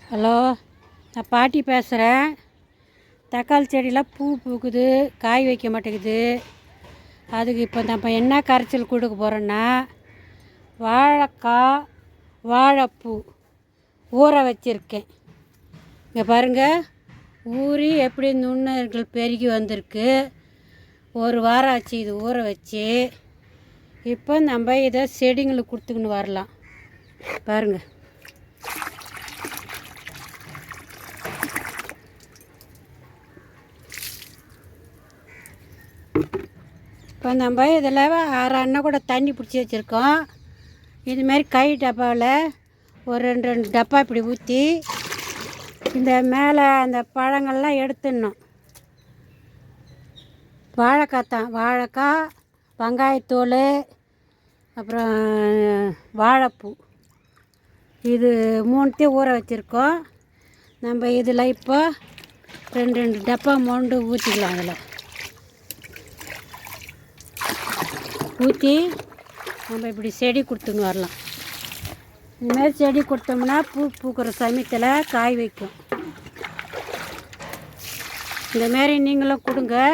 Hello, நான் பாட்டி பேசுகிறேன். தக்காளி செடியெலாம் பூ பூக்குது, காய் வைக்க மாட்டேங்குது. அதுக்கு இப்போ நம்ம என்ன கரைச்சல் கொடுக்க போகிறோன்னா, வாழைக்காய் வாழைப்பூ ஊற வச்சுருக்கேன். இங்கே பாருங்கள், ஊறி எப்படி நுண்ணுயிர்கள் பெருகி வந்திருக்கு. ஒரு வாரம் ஆச்சு இது ஊற வச்சு. இப்போ நம்ம இதை செடிங்களுக்கு கொடுத்துக்கின்னு வரலாம். பாருங்கள், இப்போ நம்ம இதில் அரை அண்ணன் கூட தண்ணி பிடிச்சி வச்சுருக்கோம். இதுமாரி கை டப்பாவில் ஒரு ரெண்டு டப்பா இப்படி ஊற்றி இந்த மேலே அந்த பழங்கள்லாம் எடுத்துடணும். வாழைக்காய் தான், வாழைக்காய், வெங்காயத்தோல், அப்புறம் வாழைப்பூ, இது மூணுத்தையும் ஊற வச்சுருக்கோம். நம்ம இதில் இப்போ ரெண்டு டப்பா மொண்டு ஊற்றிக்கலாம். அதில் ஊற்றி நம்ம இப்படி செடி கொடுத்துன்னு வரலாம். இந்தமாரி செடி கொடுத்தோம்னா பூ பூக்கிற சமயத்தில் காய் வைக்கும். இந்தமாரி நீங்களும் கொடுங்க.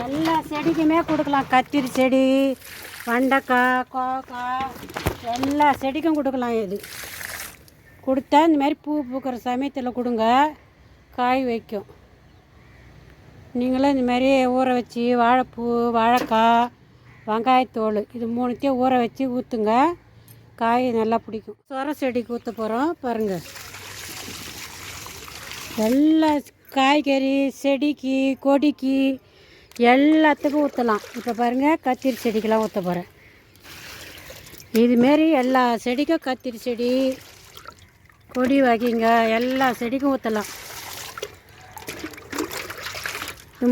எல்லா செடிக்குமே கொடுக்கலாம். கத்திரி செடி, வெண்டைக்காய், கோவக்காய், எல்லா செடிக்கும் கொடுக்கலாம். இது கொடுத்தா இந்தமாரி பூ பூக்கிற சமயத்தில் கொடுங்க, காய் வைக்கும். நீங்களும் இந்தமாரி ஊற வச்சு வாழைப்பூ, வாழைக்காய், வெங்காயத்தோல், இது மூணுத்தையும் ஊற வச்சு ஊற்றுங்க, காய் நல்லா பிடிக்கும். சொர செடிக்கு ஊற்ற போகிறோம். பாருங்கள், எல்லா காய்கறி செடிக்கு, கொடிக்கு, எல்லாத்துக்கும் ஊற்றலாம். இப்போ பாருங்கள், கத்திரி செடிக்கெலாம் ஊற்ற போகிறேன். இதுமாரி எல்லா செடிக்கும், கத்திரி செடி, கொடி வகைங்க எல்லா செடிக்கும் ஊற்றலாம்.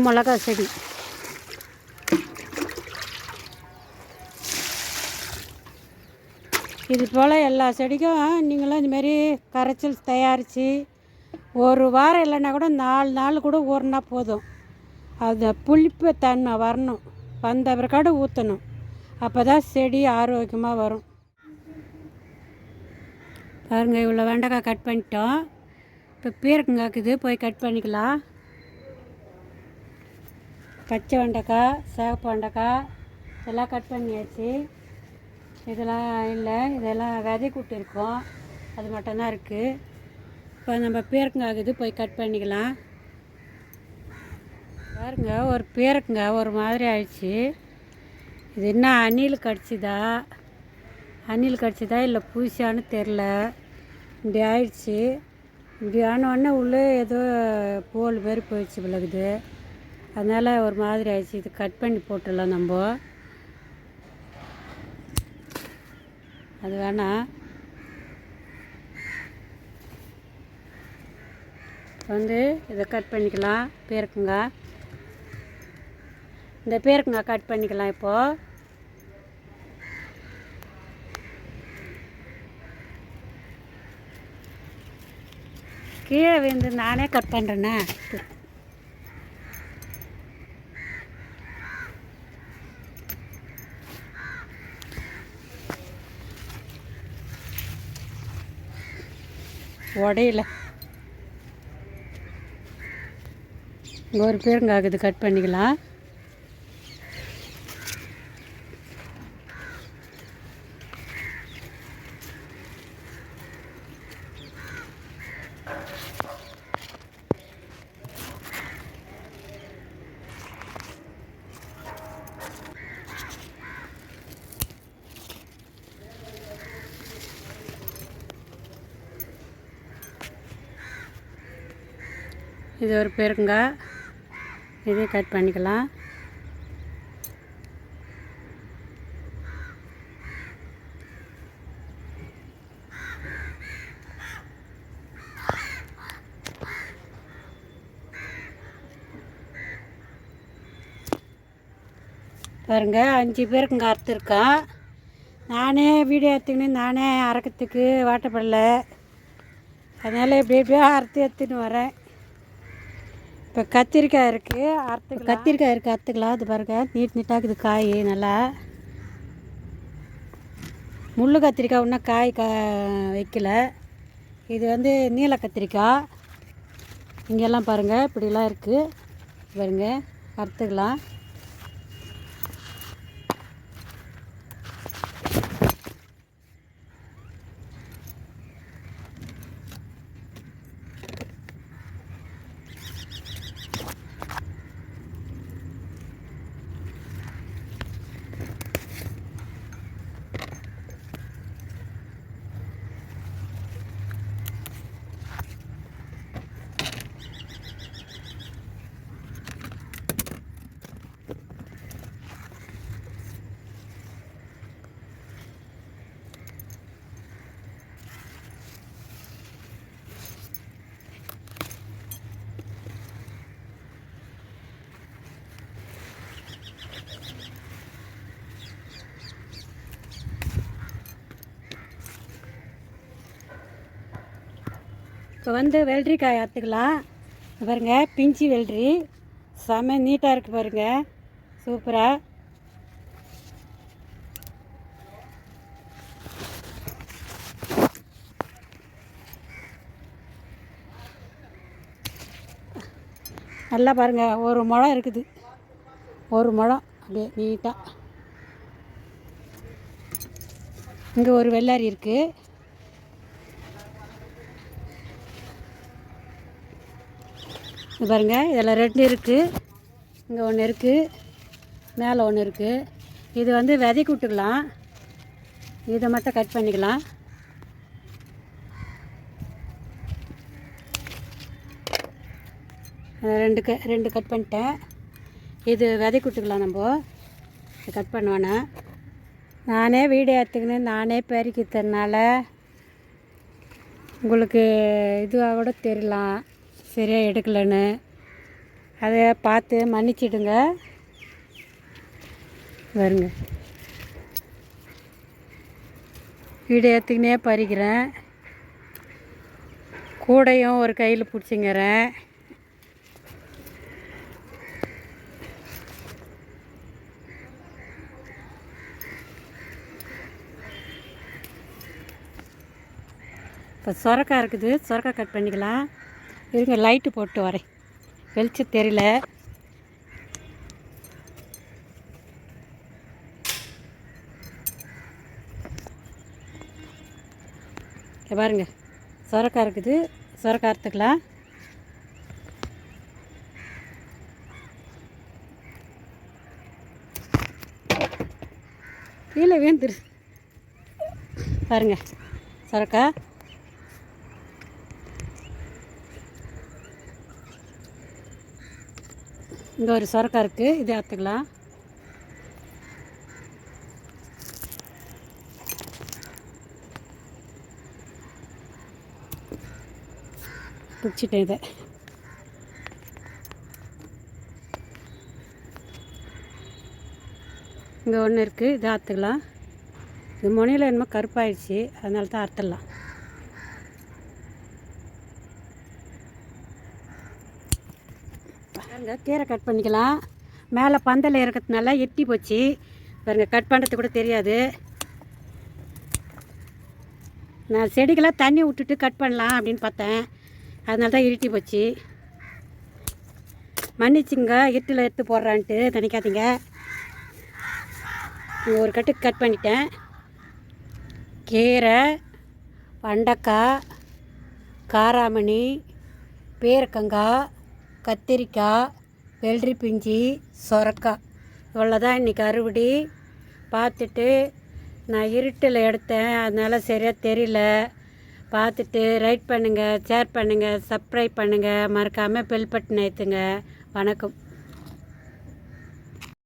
மிளகாய் செடி, இது போல் எல்லா செடிக்கும் நீங்களும் இந்தமாரி கரைச்சல் தயாரித்து ஒரு வாரம் இல்லைன்னா கூட 4 நாள் கூட ஊறினா போதும். அது புளிப்பு தன்மை வரணும், வந்த பிறகாடு ஊற்றணும். அப்போ தான் செடி ஆரோக்கியமாக வரும். பாருங்கள், இவ்வளோ வெண்டைக்காய் கட் பண்ணிட்டோம். இப்போ பீரக்கங்காய்க்குது, போய் கட் பண்ணிக்கலாம். பச்சை வெண்டைக்காய், சிவப்பு வெண்டைக்காய் இதெல்லாம் கட் பண்ணியாச்சு. இதெல்லாம் இல்லை, இதெல்லாம் விதை கூட்டு இருக்கும், அது மட்டும்தான் இருக்குது. இப்போ நம்ம பீரக்கங்காய்க்குது, போய் கட் பண்ணிக்கலாம். பாருங்க, ஒரு பீரக்குங்க ஒரு மாதிரி ஆயிடுச்சு. இது என்ன அணில் கடிச்சுதா இல்லை பூசியான்னு தெரில, இப்படி ஆயிடுச்சு. இப்படி ஆனோடனே உள்ளே ஏதோ போல் மாரி போயிடுச்சு விலகுது, அதனால் ஒரு மாதிரி ஆயிடுச்சு. இது கட் பண்ணி போட்டுடலாம். நம்ம அது வேணாம். வந்து இதை கட் பண்ணிக்கலாம். பீரக்குங்காய், இந்த பீரக்குங்காய் கட் பண்ணிக்கலாம். இப்போது கீழே விழுந்து நானே கட் பண்ணுறேண்ணே. உடையில ஒரு பீரங்காய் கட் பண்ணிக்கலாம். இது ஒரு பீரங்காய், இதை கட் பண்ணிக்கலாம். பாருங்க 5 பேருக்கு அறுத்துருக்கேன். நானே வீடியோ எடுத்துக்கின்னு நானே அறக்கிறதுக்கு வாட்டப்படல, அதனால் எப்படியோ அறுத்து எடுத்துன்னு வரேன். இப்போ கத்திரிக்காய் இருக்குது அறுத்துக்கலாம். அது பாருங்கள் நீட்டாக்குது காய் நல்லா. முள் கத்திரிக்காய் இன்னும் காய் வைக்கல. இது வந்து நீல கத்திரிக்காய். இங்கெல்லாம் பாருங்கள் இப்படிலாம் இருக்குது பாருங்கள், அறுத்துக்கலாம். இப்போ வந்து வெள்ளரிக்காய் அறுத்துக்கலாம். பாருங்கள் பிஞ்சு வெள்ளரி செம நீட்டாக இருக்குது பாருங்கள், சூப்பராக. நல்லா பாருங்கள், ஒரு முழம் இருக்குது, ஒரு முழம் அப்படியே நீட்டாக. இங்கே ஒரு வெள்ளாரி இருக்குது. பாருங்கள் இதில் 2 இருக்குது, இங்கே ஒன்று இருக்குது, மேலே ஒன்று இருக்குது. இது வந்து விதைக்கு விட்டுக்கலாம். இதை மட்டும் கட் பண்ணிக்கலாம். ரெண்டு கட் பண்ணிட்டேன். இது விதைக்கு விட்டுக்கலாம். நம்ம கட் பண்ணுவேண்ணா நானே வீடியோ எடுத்துக்கின்னு நானே பெருக்கிறதுனால உங்களுக்கு இதுவாக கூட தெரியலாம் சரியாக எடுக்கலைன்னு. அதை பார்த்து மன்னிச்சிடுங்க. வருங்க வீடியோ எடுத்துக்கினே பறிக்கிறேன், கூடையும் ஒரு கையில் பிடிச்சிங்கிறேன். இப்போ சொரக்காய் இருக்குது, சொரக்காய் கட் பண்ணிக்கலாம். இருங்க லைட்டு போட்டு வரேன், வெளிச்சம் தெரியல. பாருங்க சொரக்காய் இருக்குது, சொரக்காய் அறுத்துக்கலாம். கீழே வேந்துரு பாருங்க சொரக்காய். இங்கே ஒரு சொரக்காய் இருக்குது, இதை அறுத்துக்கலாம். பிடிச்சிட்டேன் இதை. இங்கே ஒன்று இருக்குது, இதை அறுத்துக்கலாம். இது முனையில் என்னமோ கருப்பாயிடுச்சு, அதனால தான் அறுத்துடலாம். பாருங்க கீரை கட் பண்ணிக்கலாம். மேலே பந்தல் இருக்கிறதுனால எட்டி போச்சு பாருங்கள், கட் பண்ணுறது கூட தெரியாது. நான் செடிக்கெல்லாம் தண்ணி விட்டுட்டு கட் பண்ணலாம் அப்படின்னு பார்த்தேன், அதனால தான் இருட்டி போச்சு. மன்னிச்சுங்க இருட்டில் எடுத்து போடுறான்ட்டு நினைக்காதீங்க. ஒரு கட்டுக்கு கட் பண்ணிட்டேன். கீரை, வெண்டைக்காய், காராமணி, பீர்க்கங்காய், கத்திரிக்காய், வெள்ளரி பிஞ்சி, சொரக்காய், இவ்வளோ தான் இன்றைக்கி அறுவடை. பார்த்துட்டு நான் இருட்டில் எடுத்தேன், அதனால் சரியாக தெரியல. பார்த்துட்டு லைக் பண்ணுங்கள், ஷேர் பண்ணுங்கள், சப்ஸ்கிரைப் பண்ணுங்கள், மறக்காமல் பெல் பட்டன் அழுத்துங்க. வணக்கம்.